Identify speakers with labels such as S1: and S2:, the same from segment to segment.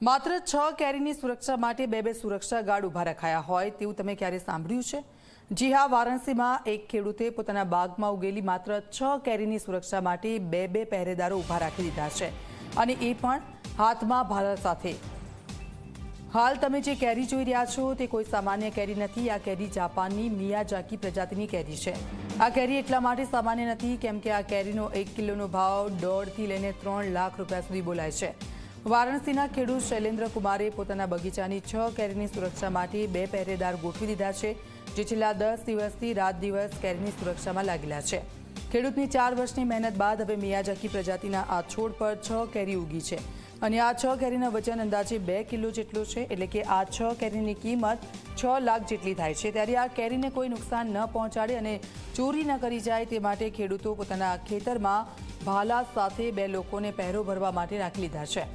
S1: માત્ર 6 કેરીની સુરક્ષા માટે બે સુરક્ષા ગાર્ડ ઊભા રખાયા હોય તેવું તમે ક્યારે સાંભળ્યું છે? જી હા, વારાણસીમાં એક ખેડૂતે પોતાના બાગમાં ઉગેલી માત્ર 6 કેરીની સુરક્ષા માટે બે પહેરેદારો ઊભા રાખી દીધા છે, અને એ પણ હાથમાં ભાલા સાથે। હાલ તમે જે કેરી જોઈ રહ્યા છો તે કોઈ સામાન્ય કેરી નથી। આ કેરી જાપાનની મિયાઝાકી પ્રજાતિની કેરી છે। આ કેરી એટલા માટે સામાન્ય નથી કેમ કે આ કેરીનો 1 કિલોનો ભાવ 1.5 થી લઈને 3 લાખ રૂપિયા સુધી બોલાય છે। વારાણસીના ખેડૂત શૈલેન્દ્ર કુમારે પોતાના બગીચાની 6 કેરીની સુરક્ષા માટે બે પહેરેદાર ગોઠવી દીધા છે, જે છેલ્લા 10 દિવસથી રાત દિવસ કેરીની સુરક્ષામાં લાગેલા છે। ખેડૂતની 4 વર્ષની મહેનત બાદ હવે મિયાઝાકી પ્રજાતિના આ છોડ પર 6 કેરી ઉગી છે, અને આ 6 કેરીના વજન અંદાજે 2 કિલો જેટલું છે, એટલે કે આ 6 કેરીની કિંમત 6 લાખ જેટલી થાય છે। ત્યારે આ કેરીને કોઈ નુકસાન ન પહોંચાડે અને ચોરી ન કરી જાય તે માટે ખેડૂતો પોતાના ખેતરમાં ભાલા સાથે બે લોકોને પહેરો ભરવા માટે રાખી લીધા છે।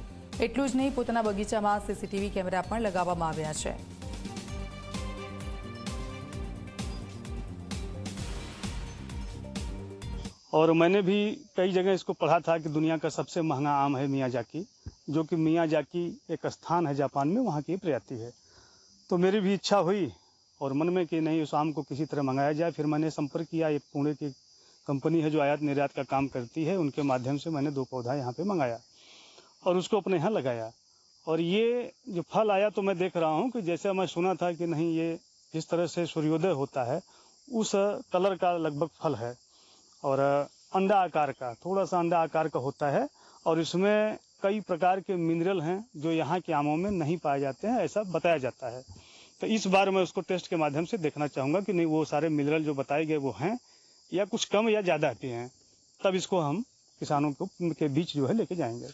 S1: એટલું જ નહીં, પોતાના બગીચામાં સીસીટીવી કેમેરા પણ लगावવામાં આવ્યા છે।
S2: और मैंने भी कई जगह इसको पढ़ा था कि दुनिया का सबसे महंगा आम है मियाज़ाकी, जो कि मियाज़ाकी एक स्थान है जापान में, वहाँ की प्रजाति है। तो मेरी भी इच्छा हुई और मन में कि नहीं उस आम को किसी तरह मंगाया जाए। फिर मैंने संपर्क किया, एक पुणे की कंपनी है जो आयात निर्यात का काम करती है, उनके माध्यम से मैंने 2 पौधा यहाँ पे मंगाया और उसको अपने यहाँ लगाया। और ये जो फल आया तो मैं देख रहा हूँ कि जैसे मैं सुना था कि नहीं ये जिस तरह से सूर्योदय होता है उस कलर का लगभग फल है, और अंडा आकार का, थोड़ा सा अंडा आकार का होता है, और इसमें कई प्रकार के मिनरल हैं जो यहाँ के आमों में नहीं पाए जाते हैं, ऐसा बताया जाता है। तो इस बार मैं उसको टेस्ट के माध्यम से देखना चाहूँगा कि नहीं वो सारे मिनरल जो बताए गए वो हैं या कुछ कम या ज़्यादा भी हैं, तब इसको हम किसानों को के बीच जो है लेके जाएंगे।